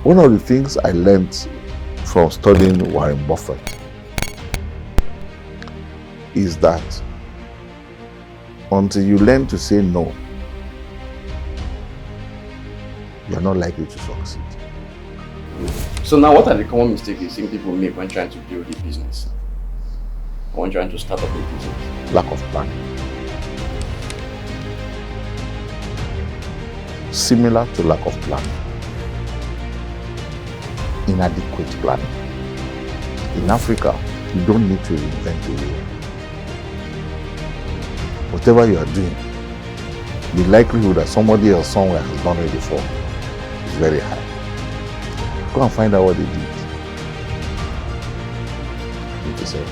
One of the things I learned from studying Warren Buffett is that until you learn to say no, you're not likely to succeed. So now what are the common mistakes you think people make when trying to build a business? Or when trying to start up a business? Lack of planning. Similar to lack of planning. Inadequate planning. In Africa, you don't need to reinvent the wheel. Whatever you are doing, the likelihood that somebody else somewhere has done it before is very high. Go and find out what they did. What they say.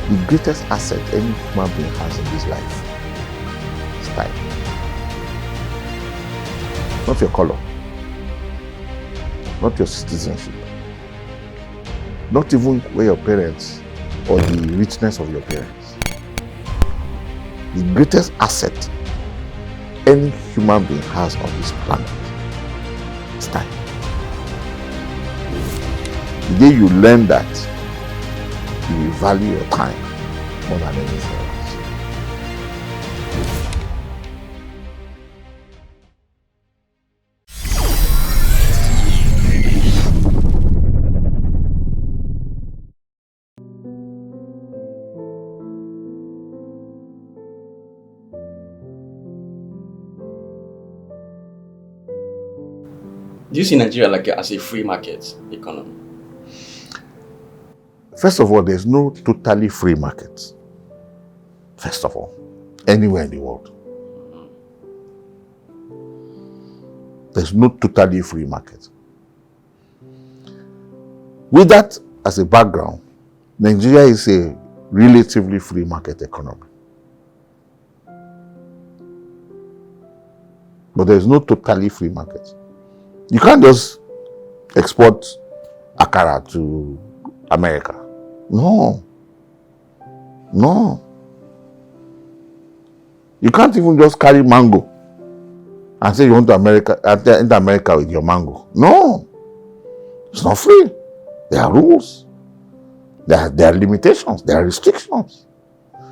The greatest asset any human being has in this life is time. Not your color. Not your citizenship. Not even where your parents or the richness of your parents. The greatest asset any human being has on this planet is time. The day you learn that, you will value your time more than anything else. Do you see Nigeria as a free market economy? First of all, there's no totally free market. First of all, anywhere in the world. There's no totally free market. With that as a background, Nigeria is a relatively free market economy. But there's no totally free market. You can't just export akara to America. No. You can't even just carry mango and say you want to enter America with your mango. No. It's not free. There are rules. There are limitations. There are restrictions.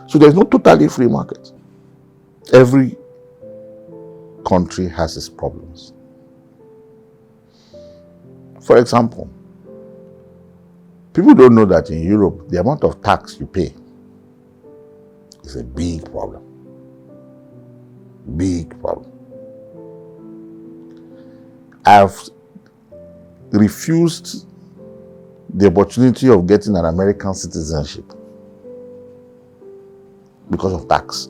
So there's no totally free market. Every country has its problems. For example, people don't know that in Europe, the amount of tax you pay is a big problem. Big problem. I've refused the opportunity of getting an American citizenship because of tax.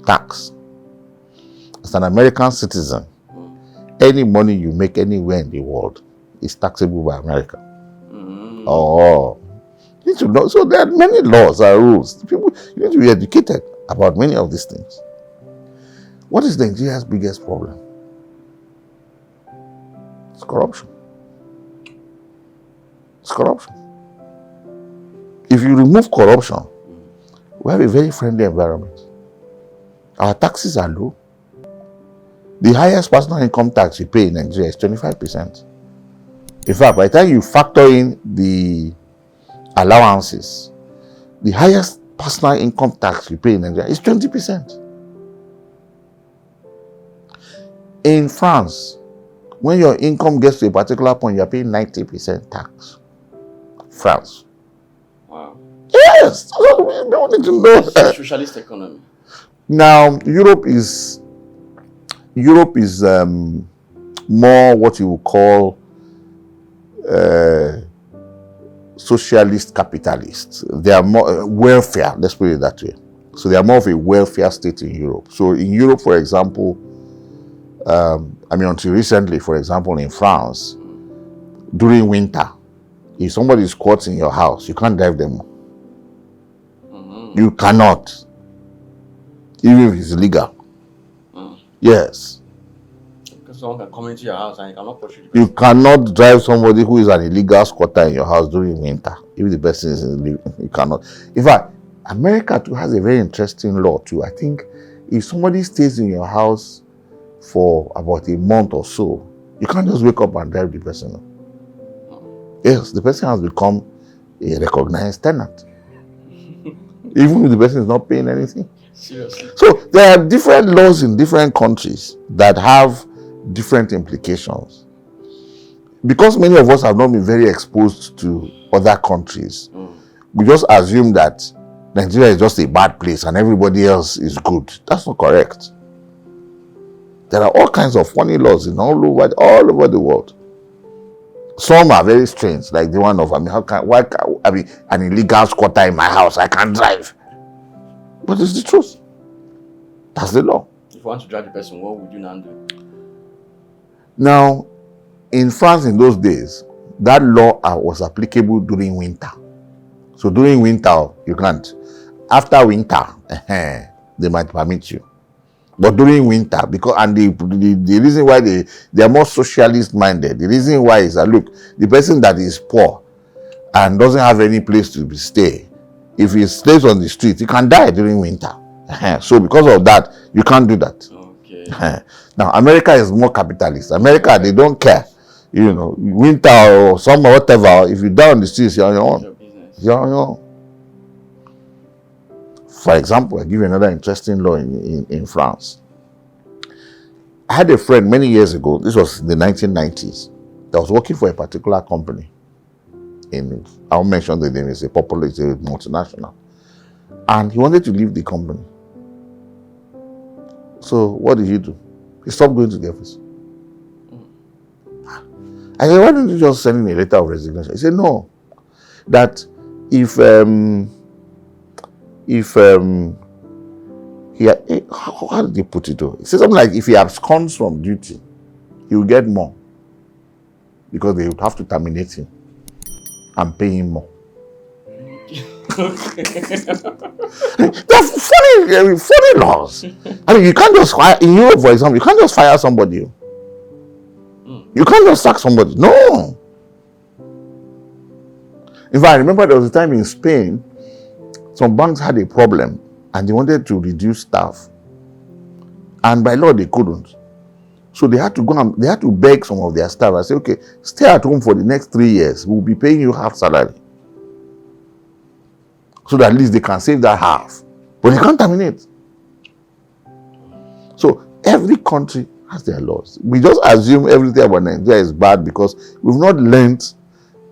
Tax. As an American citizen, any money you make anywhere in the world is taxable by America. Oh, you need to know. So there are many laws and rules. People, you need to be educated about many of these things. What is Nigeria's biggest problem? It's corruption. It's corruption. If you remove corruption, we have a very friendly environment. Our taxes are low. The highest personal income tax you pay in Nigeria is 25%. In fact, by the time you factor in the allowances, the highest personal income tax you pay in Nigeria is 20%. In France, when your income gets to a particular point, you are paying 90% tax. France. Wow. Yes! We don't need to know. It's a socialist economy. Now, Europe is more what you would call socialist capitalists. They are more welfare, let's put it that way. So they are more of a welfare state in Europe. So in Europe, for example, until recently, for example, in France, during winter, if somebody squats in your house, you can't drive them. You cannot. Even if it's illegal. Yes. Because someone can come into your house and you cannot push it. You cannot drive somebody who is an illegal squatter in your house during winter. If the person is illegal, you cannot. In fact, America too has a very interesting law too. I think if somebody stays in your house for about a month or so, you can't just wake up and drive the person out. Yes, the person has become a recognized tenant. Even if the person is not paying anything. Seriously. So there are different laws in different countries that have different implications. Because many of us have not been very exposed to other countries, we just assume that Nigeria is just a bad place and everybody else is good. That's not correct. There are all kinds of funny laws in all over the world. Some are very strange, like the one of, an illegal squatter in my house, I can't drive. But it's the truth. That's the law. If you want to drive the person, what would you now do? Now, in France in those days, that law was applicable during winter. So during winter, you can't. After winter, they might permit you. But during winter, the reason why they are more socialist minded, the reason why is that, look, the person that is poor and doesn't have any place to stay, if he stays on the street, he can die during winter. So because of that, you can't do that. Okay. Now, America is more capitalist. America, they don't care. You know, winter or summer, whatever, if you're down the streets, you're on your own. You're on your own. For example, I'll give you another interesting law in France. I had a friend many years ago, this was in the 1990s, that was working for a particular company. I won't mention the name, it's a multinational. And he wanted to leave the company. So what did he do? He stopped going to the office. I said, why don't you just send in a letter of resignation? He said, no. That if how did they put it though? He said something like, if he absconds from duty, he will get more. Because they would have to terminate him and pay him more. That's funny laws. I mean, you can't just fire, in Europe, for example, you can't just fire somebody. You can't just sack somebody. No. In fact, I remember there was a time in Spain, some banks had a problem and they wanted to reduce staff. And by law, they couldn't. So they had to beg some of their staff and say, okay, stay at home for the next 3 years. We'll be paying you half salary. So that at least they can save that half. But they can't terminate. So every country has their laws. We just assume everything about Nigeria is bad because we've not learned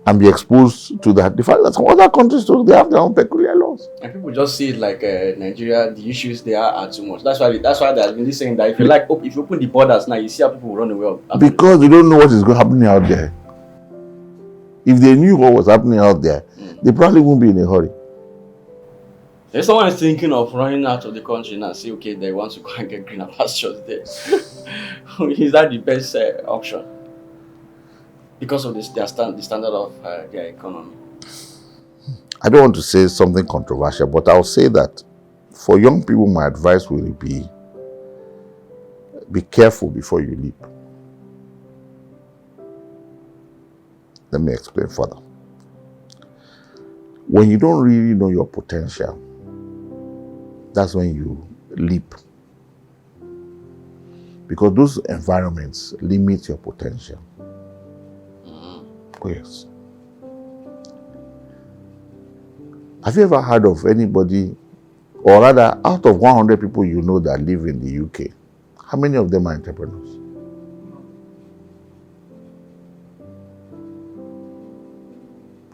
and be exposed to that. The fact that some other countries too, they have their own peculiar laws. And people just see it like Nigeria, the issues there are too much. That's why they're really saying that if you open the borders now, you see how people run away. Because they don't know what is happening out there. If they knew what was happening out there, they probably won't be in a hurry. If someone is thinking of running out of the country now, say, okay, they want to go and get greener pastures there. Is that the best option? Because of the standard of their economy. I don't want to say something controversial, but I'll say that for young people, my advice will be careful before you leap. Let me explain further. When you don't really know your potential, that's when you leap. Because those environments limit your potential. Oh, yes. Have you ever heard of anybody, or rather, out of 100 people you know that live in the UK, how many of them are entrepreneurs?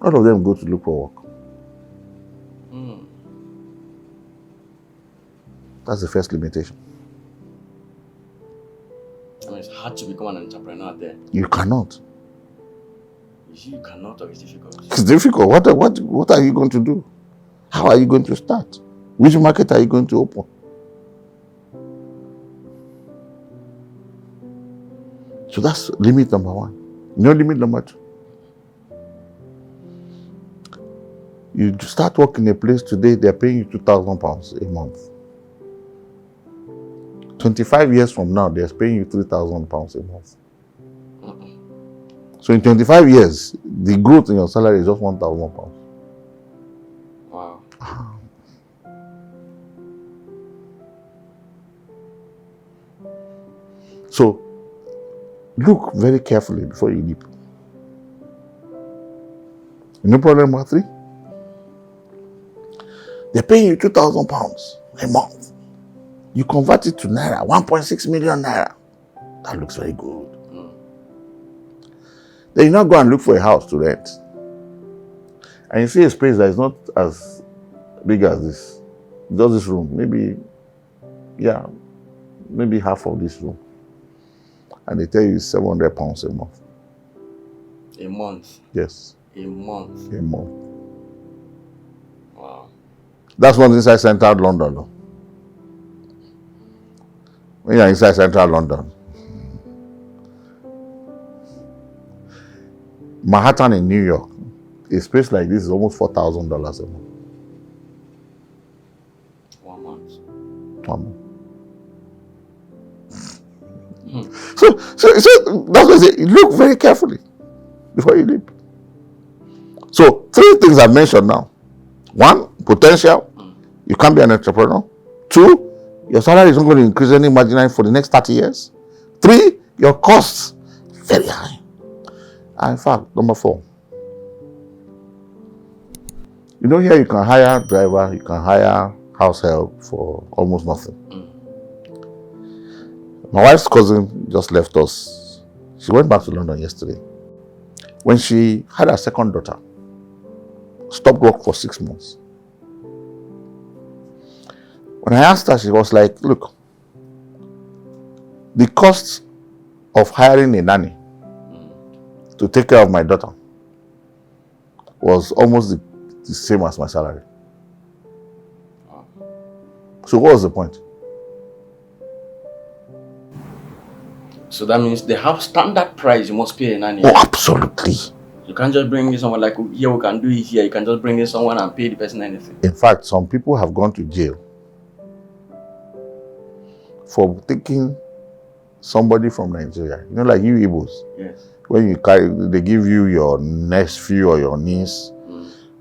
All of them go to look for work. That's the first limitation. I mean, it's hard to become an entrepreneur there. You cannot. You cannot, or it's difficult? It's difficult. What are you going to do? How are you going to start? Which market are you going to open? So that's limit number one. You know limit number two? You start working in a place today, they're paying you £2,000 a month. 25 years from now, they're paying you £3,000 a month. So in 25 years, the growth in your salary is just £1,000. Wow. So look very carefully before you leap. You know problem number 3? They're paying you £2,000 a month. You convert it to naira, 1.6 million naira. That looks very good. Then you now go and look for a house to rent. And you see a space that is not as big as this. Just this room. Maybe half of this room. And they tell you it's £700 a month. A month? Yes. A month? A month. Wow. That's not inside central London, though. When you're inside central London, Manhattan in New York, a space like this is almost $4,000 a month. 1 month. 1 month. So that's why I say, look very carefully before you leap. So 3 things I've mentioned now. 1, potential. You can't be an entrepreneur. 2, your salary is not going to increase any marginally for the next 30 years. 3, your costs very high. And in fact, number 4, you know, here you can hire a driver, you can hire house help for almost nothing. My wife's cousin just left us. She went back to London yesterday. When she had her second daughter, stopped work for 6 months. When I asked her, she was like, look, the cost of hiring a nanny to take care of my daughter was almost the same as my salary. So what was the point? So that means they have standard price you must pay a nanny. Oh, absolutely. You can't just bring in someone like, here we can do it here. You can just bring in someone and pay the person anything. In fact, some people have gone to jail for taking somebody from Nigeria. You know, like you Igbos. Yes. When you carry, they give you your nephew or your niece.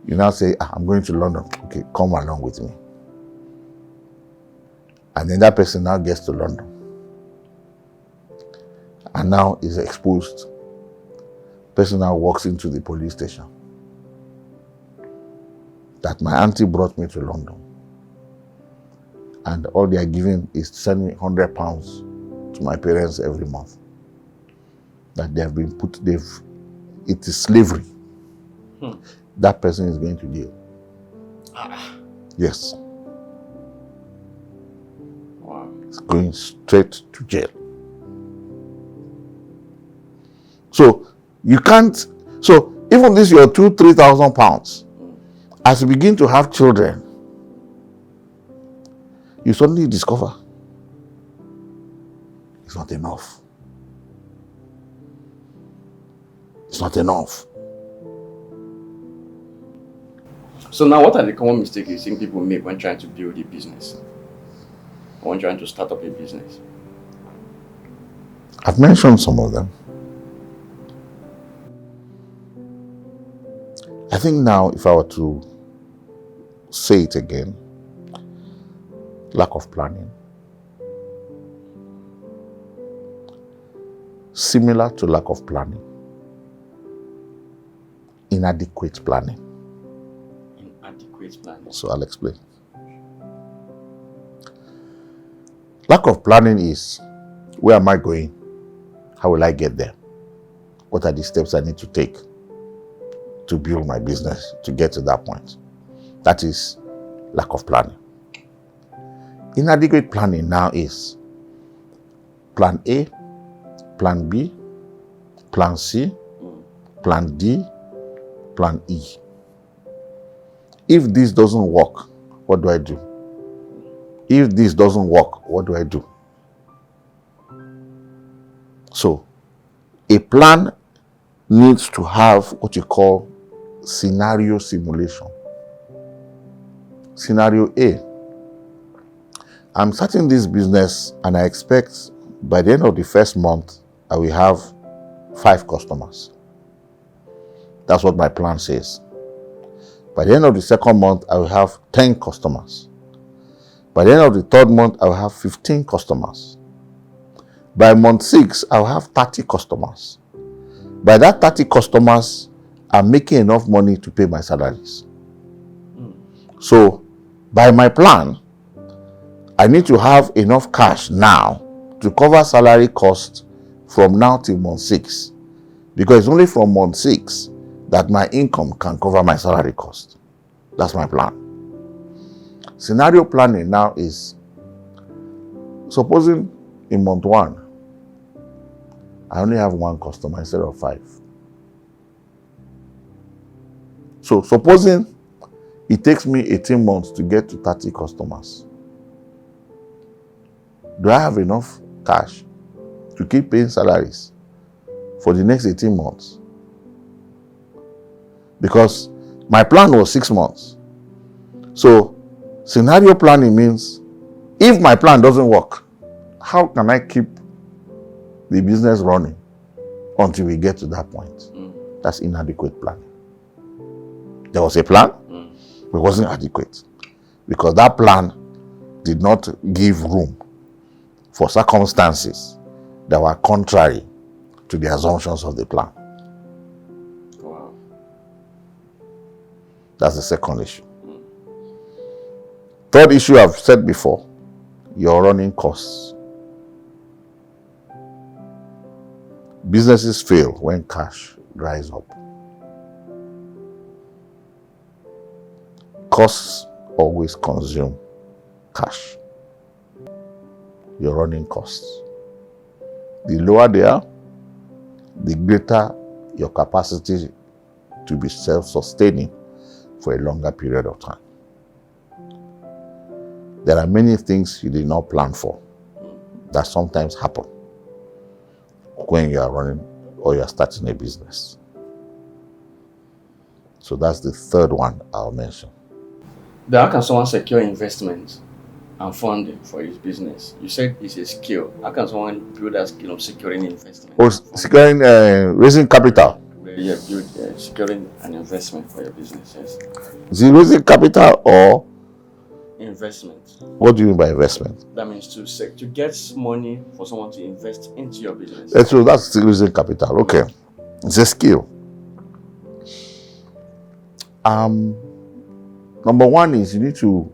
You now say, I'm going to London. Okay, come along with me. And then that person now gets to London. And now is exposed. Person now walks into the police station. That my auntie brought me to London. And all they are giving is sending £100 to my parents every month. That they have been put, it is slavery. That person is going to jail. Yes. Wow. It's going straight to jail. So you can't, so even this your £2,000-3,000, as you begin to have children, you suddenly discover it's not enough. It's not enough. So now what are the common mistakes you think people make when trying to build a business? Or when trying to start up a business? I've mentioned some of them. I think now, if I were to say it again, lack of planning. Similar to lack of planning, inadequate planning. Inadequate planning. So I'll explain. Lack of planning is, where am I going? How will I get there? What are the steps I need to take to build my business to get to that point? That is lack of planning. Inadequate planning now is plan A, plan B, plan C, plan D, plan E. If this doesn't work, what do I do? If this doesn't work, what do I do? So, a plan needs to have what you call scenario simulation. Scenario A. I'm starting this business and I expect by the end of the first month, I will have 5 customers. That's what my plan says. By the end of the second month, I will have 10 customers. By the end of the third month, I will have 15 customers. By month 6, I'll have 30 customers. By that 30 customers, I'm making enough money to pay my salaries. So, by my plan, I need to have enough cash now to cover salary costs from now till month 6. Because it's only from month 6 that my income can cover my salary cost. That's my plan. Scenario planning now is, supposing in month 1, I only have 1 customer instead of 5. So supposing it takes me 18 months to get to 30 customers. Do I have enough cash to keep paying salaries for the next 18 months? Because my plan was 6 months. So scenario planning means if my plan doesn't work, how can I keep the business running until we get to that point? That's inadequate planning. There was a plan, but it wasn't adequate because that plan did not give room for circumstances that were contrary to the assumptions of the plan. Wow. That's the second issue. Third issue I've said before, your running costs. Businesses fail when cash dries up. Costs always consume cash. Your running costs. The lower they are, the greater your capacity to be self-sustaining for a longer period of time. There are many things you did not plan for that sometimes happen when you are running or you are starting a business. So that's the third one I'll mention. Then how can someone secure investment and funding for his business? You said it's a skill. How can someone build that skill of securing investment? Or securing, raising capital. Yeah, build securing an investment for your business. Yes. Is it raising capital or Investment. what do you mean by investment? That means to get money for someone to invest into your business. So that's raising capital. Okay. It's a skill. Number one is you need to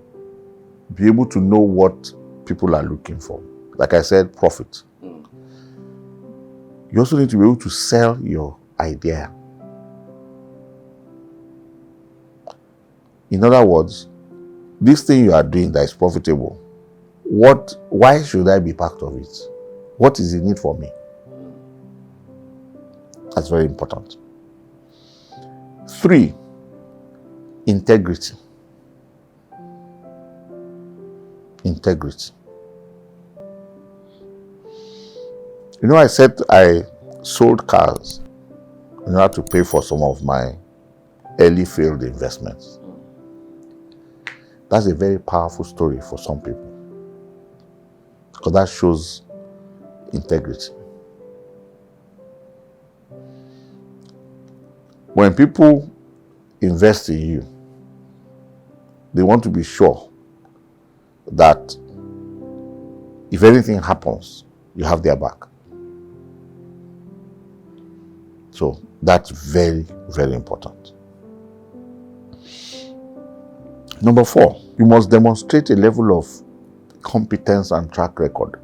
be able to know what people are looking for. Like I said, profit. You also need to be able to sell your idea. In other words, this thing you are doing that is profitable, why should I be part of it? What is the need for me? That's very important. 3, integrity. Integrity. You know, I said I sold cars in order to pay for some of my early failed investments. That's a very powerful story for some people because that shows integrity. When people invest in you, they want to be sure that if anything happens, you have their back. So that's very, very important. Number 4, you must demonstrate a level of competence and track record.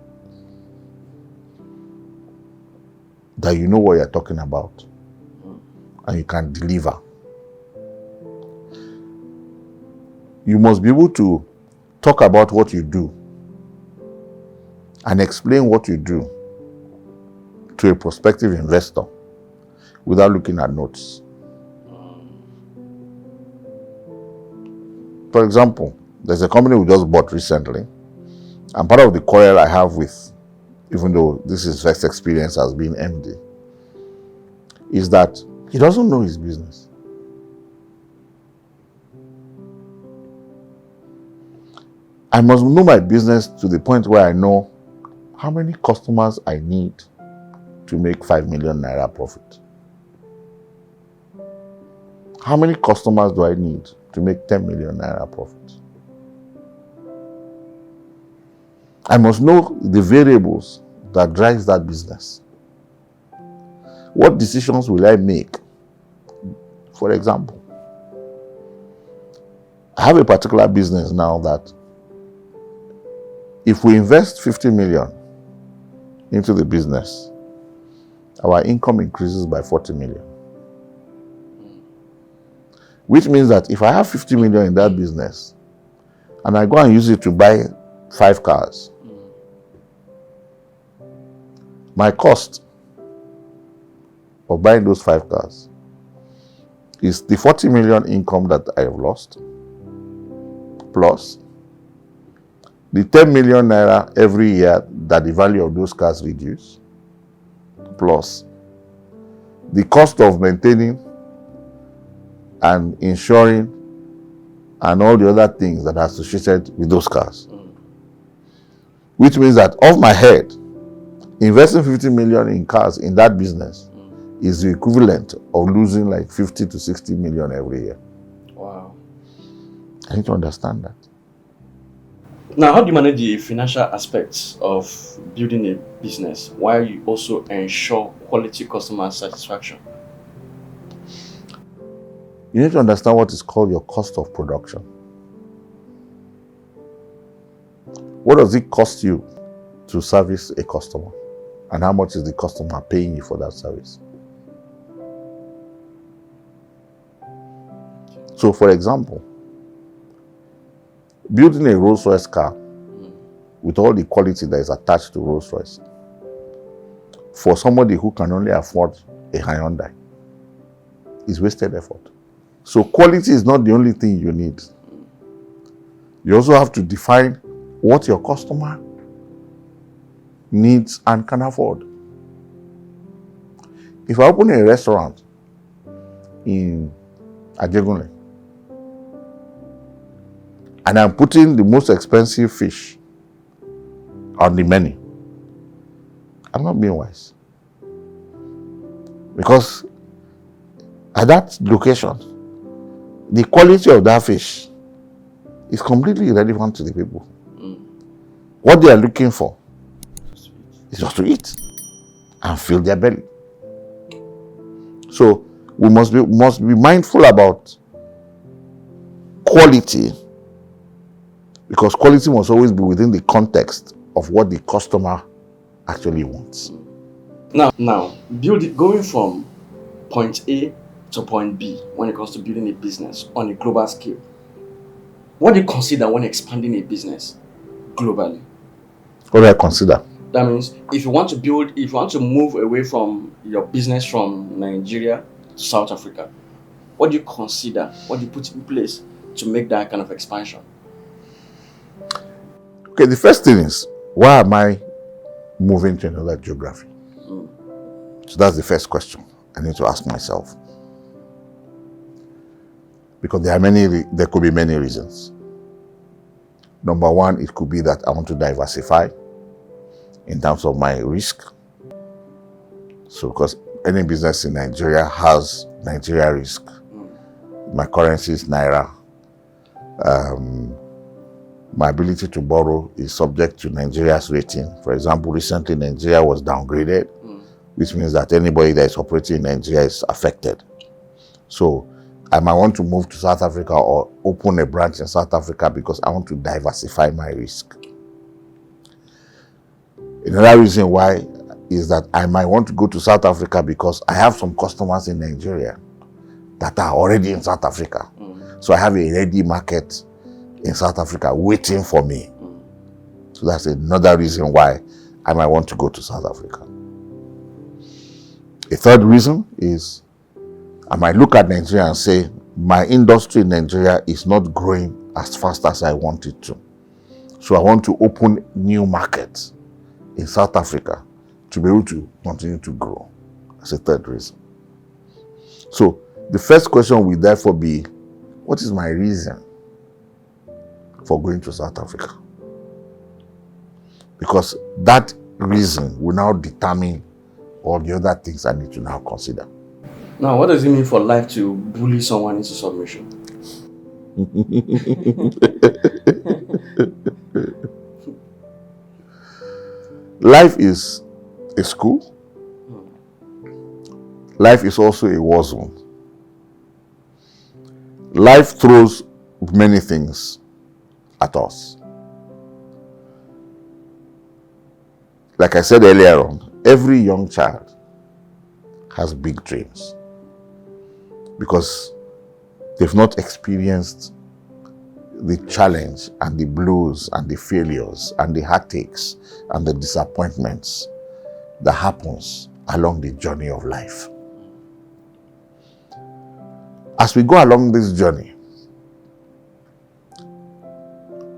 That you know what you're talking about and you can deliver. You must be able to talk about what you do and explain what you do to a prospective investor without looking at notes. For example, there's a company we just bought recently, and part of the quarrel I have with, even though this is first experience as being MD, is that he doesn't know his business. I must know my business to the point where I know how many customers I need to make 5 million naira profit. How many customers do I need to make 10 million naira profit? I must know the variables that drives that business. What decisions will I make? For example, I have a particular business now that if we invest 50 million into the business, our income increases by 40 million. Which means that if I have 50 million in that business and I go and use it to buy 5 cars, my cost of buying those 5 cars is the 40 million income that I have lost, plus the 10 million naira every year that the value of those cars reduce, plus the cost of maintaining and insuring and all the other things that are associated with those cars. Which means that off my head, investing 50 million in cars in that business is the equivalent of losing like 50 to 60 million every year. Wow. I need to understand that. Now, how do you manage the financial aspects of building a business while you also ensure quality customer satisfaction? You need to understand what is called your cost of production. What does it cost you to service a customer? And how much is the customer paying you for that service? So, for example, building a Rolls Royce car with all the quality that is attached to Rolls Royce for somebody who can only afford a Hyundai is wasted effort. So quality is not the only thing you need. You also have to define what your customer needs and can afford. If I open a restaurant in Ajegunle and I'm putting the most expensive fish on the menu, I'm not being wise. Because at that location, the quality of that fish is completely irrelevant to the people. What they are looking for is just to eat and fill their belly. So we must be mindful about quality, because quality must always be within the context of what the customer actually wants. Now, going from point A to point B when it comes to building a business on a global scale, what do you consider when expanding a business globally? What do I consider? That means if you want to move away from your business from Nigeria to South Africa, what do you consider? What do you put in place to make that kind of expansion? Okay, the first thing is, why am I moving to another geography? So that's the first question I need to ask myself. Because there could be many reasons. Number one, it could be that I want to diversify in terms of my risk. So because any business in Nigeria has Nigeria risk. My currency is Naira. My ability to borrow is subject to Nigeria's rating. For example, recently Nigeria was downgraded, which means that anybody that is operating in Nigeria is affected. So I might want to move to South Africa or open a branch in South Africa because I want to diversify my risk. Another reason why is that I might want to go to South Africa because I have some customers in Nigeria that are already in South Africa. So I have a ready market in South Africa waiting for me. So that's another reason why I might want to go to South Africa. A third reason is I might look at Nigeria and say, my industry in Nigeria is not growing as fast as I want it to. So I want to open new markets in South Africa to be able to continue to grow. That's a third reason. So the first question will therefore be, what is my reason for going to South Africa? Because that reason will now determine all the other things I need to now consider. Now, what does it mean for life to bully someone into submission? Life is a school. Life is also a war zone. Life throws many things at us. Like I said earlier on, every young child has big dreams because they've not experienced the challenge and the blows and the failures and the heartaches and the disappointments that happens along the journey of life. As we go along this journey,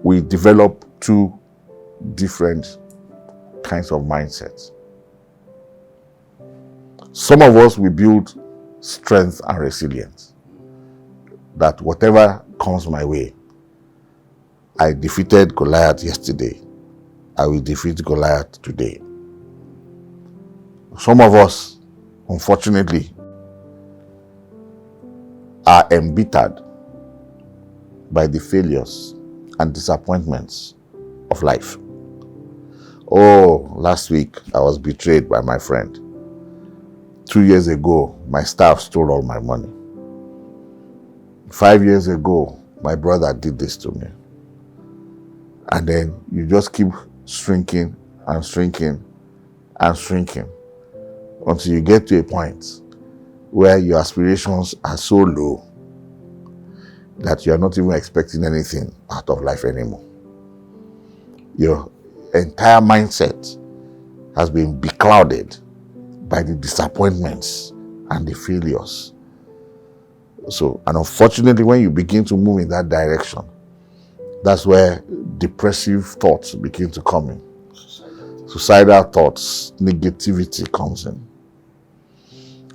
we develop two different kinds of mindsets. Some of us, we build strength and resilience, that whatever comes my way, I defeated Goliath yesterday, I will defeat Goliath today. Some of us, unfortunately, are embittered by the failures and disappointments of life. Oh, last week I was betrayed by my friend. 2 years ago, my staff stole all my money. 5 years ago, my brother did this to me. And then you just keep shrinking and shrinking and shrinking until you get to a point where your aspirations are so low that you are not even expecting anything out of life anymore. Your entire mindset has been beclouded by the disappointments and the failures. So, and unfortunately, when you begin to move in that direction, that's where depressive thoughts begin to come in. Suicidal thoughts, negativity comes in.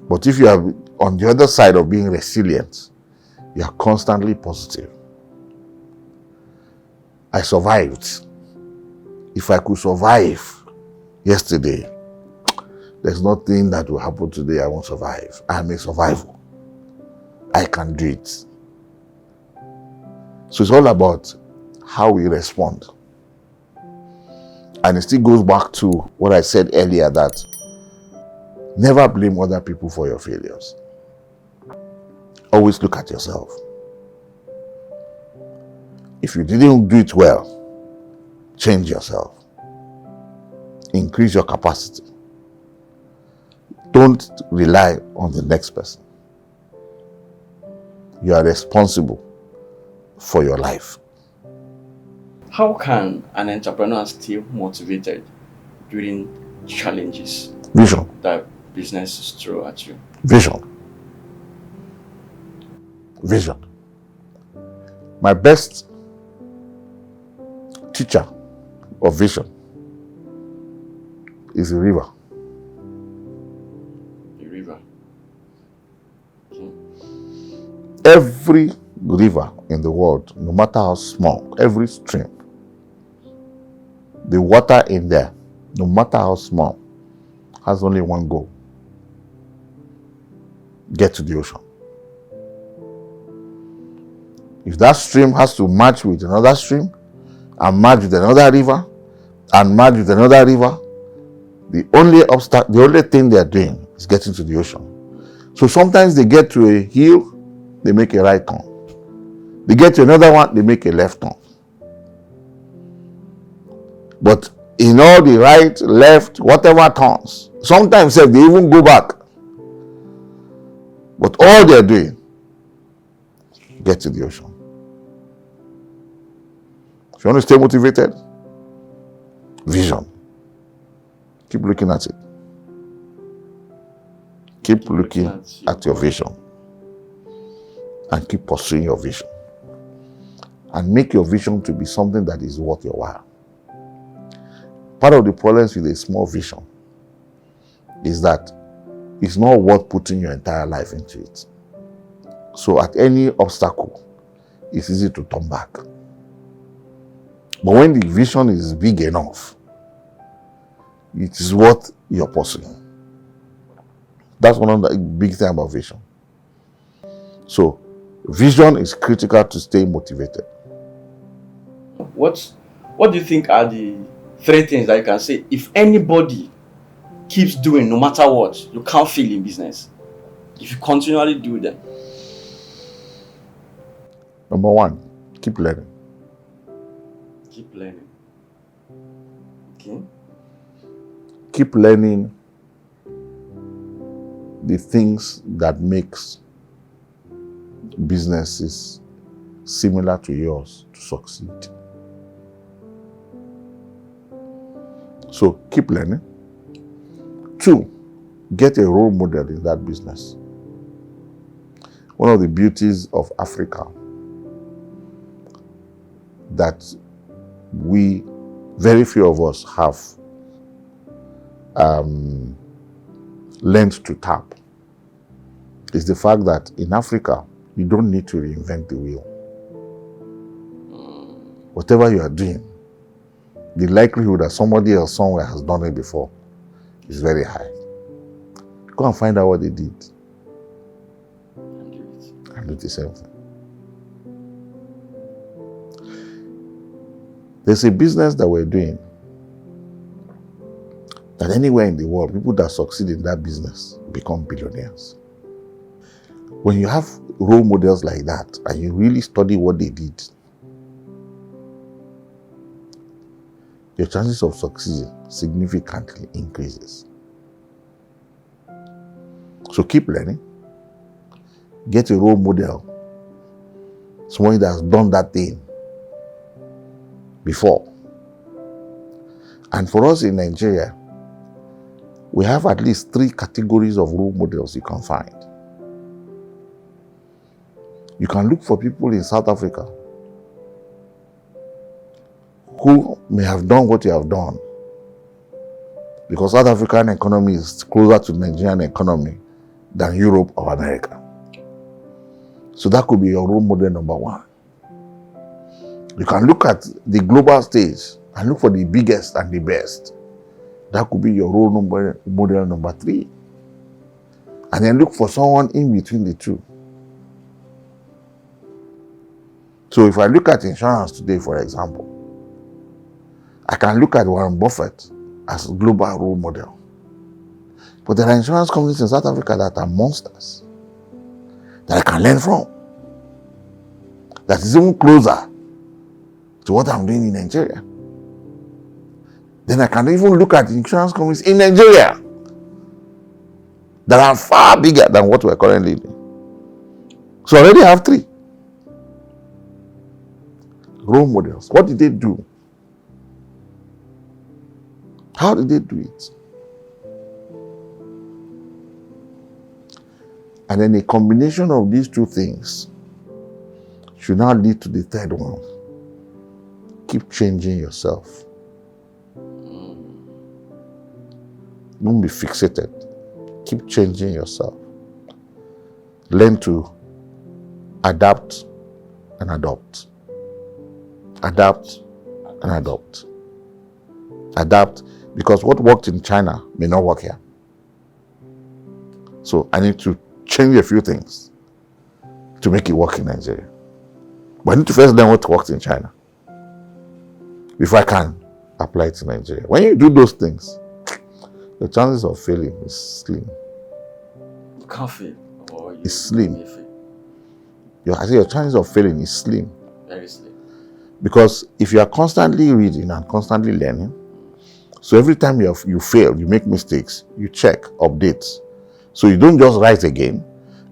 But if you are on the other side of being resilient, you are constantly positive. I survived. If I could survive yesterday, there's nothing that will happen today I won't survive. I'm a survivor. I can do it. So it's all about how we respond. And it still goes back to what I said earlier, that never blame other people for your failures. Always look at yourself. If you didn't do it well, change yourself. Increase your capacity. Don't rely on the next person. You are responsible for your life. How can an entrepreneur stay motivated during challenges Vision. that businesses throw at you? Vision. Vision. My best teacher of vision is a river. The river. Every river in the world, no matter how small, every stream, the water in there, no matter how small, has only one goal: get to the ocean. If that stream has to merge with another stream, and merge with another river, and merge with another river, the only thing they are doing is getting to the ocean. So sometimes they get to a hill, they make a right turn. They get to another one, they make a left turn. But in all the right, left, whatever turns, sometimes they even go back. But all they're doing, get to the ocean. If you want to stay motivated, vision. Keep looking at it. Keep looking at your vision. And keep pursuing your vision. And make your vision to be something that is worth your while. Part of the problems with a small vision is that it's not worth putting your entire life into it. So at any obstacle, it's easy to turn back. But when the vision is big enough, it is worth your pursuing. That's one of the big things about vision. So vision is critical to stay motivated. What do you think are the 3 things that you can say if anybody keeps doing no matter what, you can't fail in business. If you continually do them. Number one, keep learning. Keep learning. Okay. Keep learning the things that makes businesses similar to yours to succeed. So keep learning. 2, get a role model in that business. One of the beauties of Africa that very few of us have learned to tap is the fact that in Africa, you don't need to reinvent the wheel. Whatever you are doing, the likelihood that somebody else somewhere has done it before is very high. Go and find out what they did and do the same thing. There's a business that we're doing that anywhere in the world, people that succeed in that business become billionaires. When you have role models like that and you really study what they did, your chances of succeeding significantly increases. So keep learning. Get a role model, someone that has done that thing before. And for us in Nigeria, we have at least 3 categories of role models you can find. You can look for people in South Africa who may have done what you have done, because South African economy is closer to the Nigerian economy than Europe or America. So that could be your role model number 1. You can look at the global stage and look for the biggest and the best. That could be your role model number 3. And then look for someone in between the two. So if I look at insurance today, for example, I can look at Warren Buffett as a global role model. But there are insurance companies in South Africa that are monsters that I can learn from. That is even closer to what I'm doing in Nigeria. Then I can even look at insurance companies in Nigeria that are far bigger than what we're currently doing. So I already have 3 role models. What did they do? How did they do it? And then a combination of these 2 things should now lead to the 3rd one. Keep changing yourself. Don't be fixated. Keep changing yourself. Learn to adapt and adopt. Adapt and adopt. Adapt, because what worked in China may not work here. So I need to change a few things to make it work in Nigeria. But I need to first learn what works in China before I can apply it to Nigeria. When you do those things, the chances of failing is slim. You can't fail. Or It's slim. may fail. I say your chances of failing is slim. Very slim. Because if you are constantly reading and constantly learning, so every time you fail, you make mistakes, you check, updates. So you don't just rise again,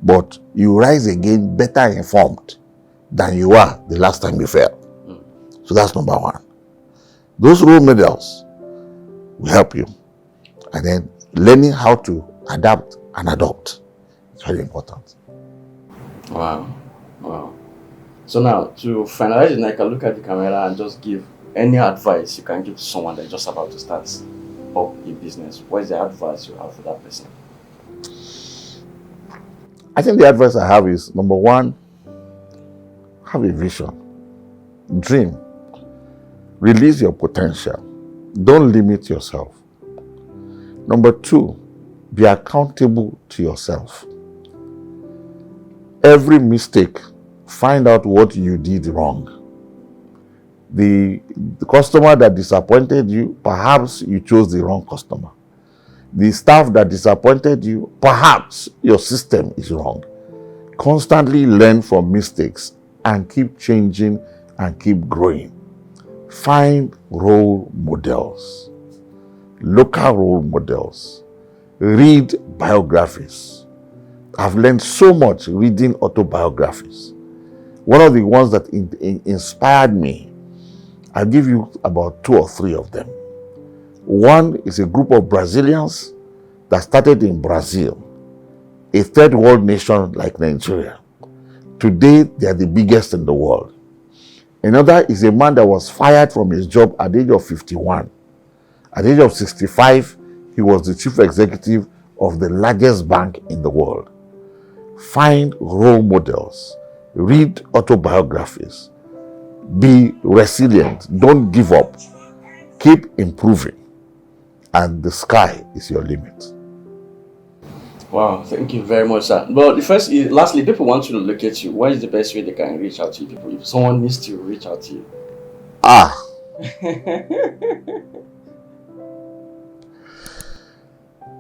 but you rise again better informed than you were the last time you failed. So that's number 1. Those role models will help you. And then learning how to adapt and adopt is very important. Wow. So now, to finalize it, I can look at the camera and just give any advice you can give to someone that's just about to start up a business. What is the advice you have for that person? I think the advice I have is, number 1, have a vision. Dream. Release your potential. Don't limit yourself. Number 2, be accountable to yourself. Every mistake, find out what you did wrong. The customer that disappointed you, perhaps you chose the wrong customer. The staff that disappointed you, perhaps your system is wrong. Constantly learn from mistakes and keep changing and keep growing. Find role models, local role models. Read biographies. I've learned so much reading autobiographies. One of the ones that inspired me, I'll give you about 2 or 3 of them. One is a group of Brazilians that started in Brazil, a third world nation like Nigeria. Today, they are the biggest in the world. Another is a man that was fired from his job at the age of 51. At the age of 65, he was the chief executive of the largest bank in the world. Find role models. Read autobiographies. Be resilient. Don't give up. Keep improving. And the sky is your limit. Wow, thank you very much, sir. But lastly, people want to locate you. What is the best way they can reach out to you people if someone needs to reach out to you?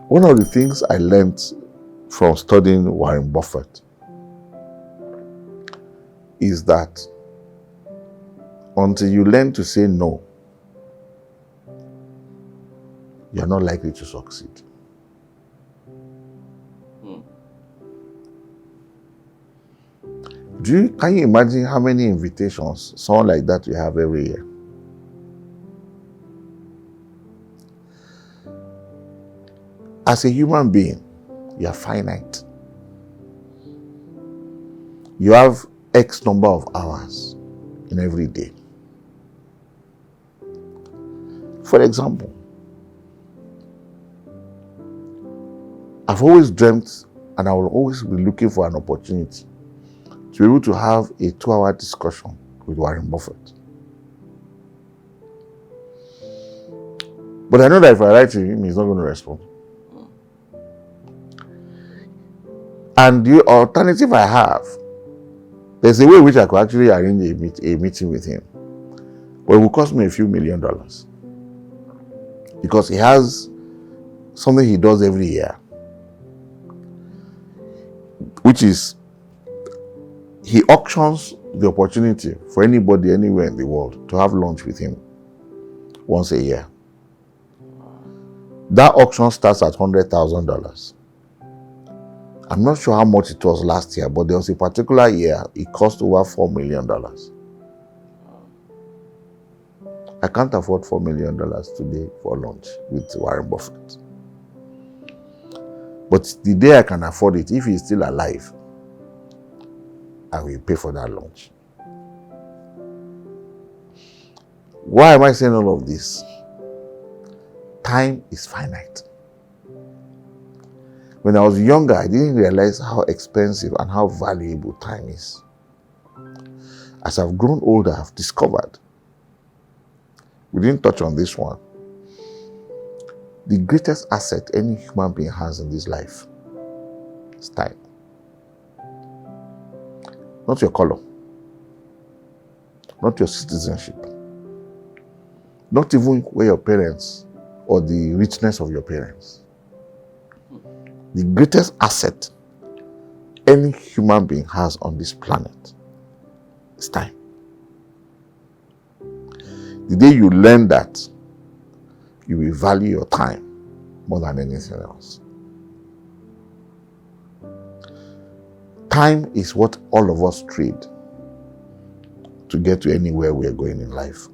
One of the things I learned from studying Warren Buffett is that until you learn to say no, you're not likely to succeed. Can you imagine how many invitations someone like that will have every year? As a human being, you are finite. You have X number of hours in every day. For example, I've always dreamt, and I will always be looking for an opportunity to be able to have a 2-hour discussion with Warren Buffett. But I know that if I write to him, he's not going to respond. And the alternative I have, there's a way in which I could actually arrange a meeting with him. But it will cost me a few $1 million. Because he has something he does every year, which is he auctions the opportunity for anybody anywhere in the world to have lunch with him once a year. That auction starts at $100,000. I'm not sure how much it was last year, but there was a particular year it cost over $4 million. I can't afford $4 million today for lunch with Warren Buffett. But the day I can afford it, if he's still alive, I will pay for that lunch. Why am I saying all of this? Time is finite. When I was younger, I didn't realize how expensive and how valuable time is. As I've grown older, I've discovered, we didn't touch on this one, the greatest asset any human being has in this life is time. Not your color, not your citizenship, not even where your parents or the richness of your parents. The greatest asset any human being has on this planet is time. The day you learn that, you will value your time more than anything else. Time is what all of us trade to get to anywhere we are going in life.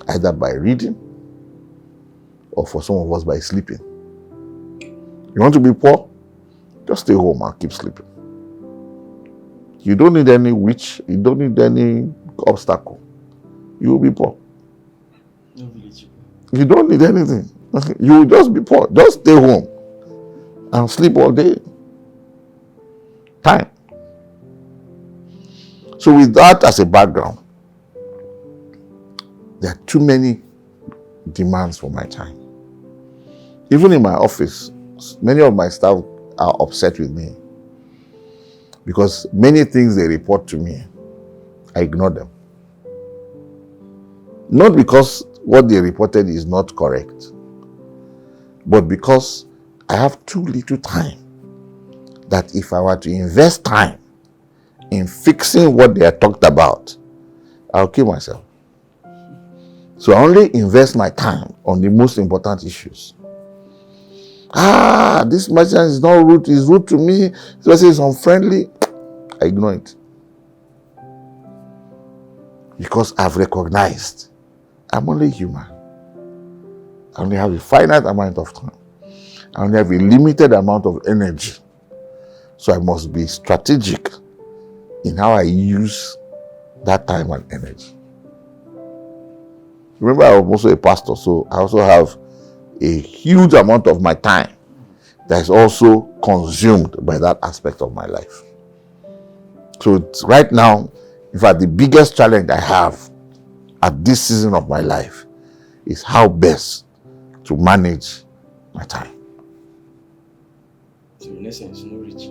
Either by reading or for some of us by sleeping. You want to be poor? Just stay home and keep sleeping. You don't need any witch, you don't need any obstacle. You will be poor. You don't need anything. You will just be poor. Just stay home and sleep all day. Time. So with that as a background, there are too many demands for my time. Even in my office, many of my staff are upset with me because many things they report to me, I ignore them. Not because what they reported is not correct, But because I have too little time, that if I were to invest time in fixing what they are talked about, I'll kill myself. So I only invest my time on the most important issues. This merchant is not rude, he's rude to me, this person is unfriendly. I ignore it. Because I've recognized I'm only human. I only have a finite amount of time. I only have a limited amount of energy. So I must be strategic in how I use that time and energy. Remember, I'm also a pastor, so I also have a huge amount of my time that is also consumed by that aspect of my life. So right now, in fact, the biggest challenge I have at this season of my life is how best to manage my time. So in essence, no rich.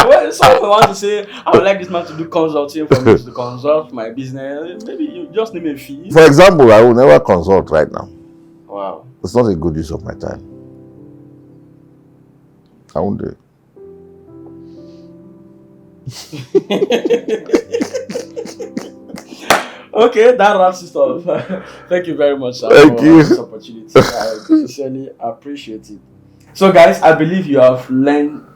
Well, someone wants to say, I would like this man to do consulting for me to consult my business. Maybe you just name a fee. For example, I will never consult right now. Wow. It's not a good use of my time. I won't do it. Okay, that wraps it up. Thank you very much, sir, Thank for you. this opportunity. I sincerely appreciate it. So, guys, I believe you have learned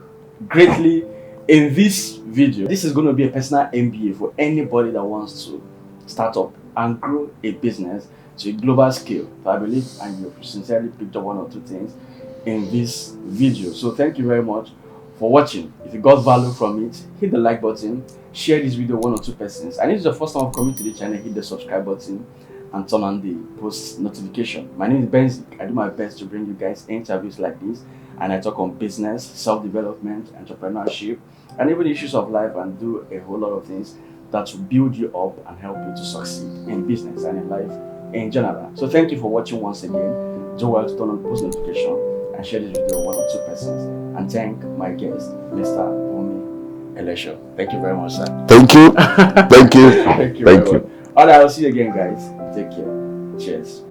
greatly in this video. This is going to be a personal MBA for anybody that wants to start up and grow a business to a global scale. So I believe and you sincerely picked up one or two things in this video. So thank you very much for watching. If you got value from it, hit the like button, share this video with 1 or 2 persons, and if it's the first time coming to the channel, hit the subscribe button and turn on the post notification. My name is Benzik. I do my best to bring you guys interviews like this, and I talk on business, self-development, entrepreneurship, and even issues of life, and do a whole lot of things that will build you up and help you to succeed in business and in life in general. So thank you for watching once again. Do well to turn on post notification and share this video with 1 or 2 persons. And thank my guest, Mr. Bunmi Elesho. Thank you very much, sir. Thank you. Thank you. Thank you. All right, I'll see you again, guys. Take care. Cheers.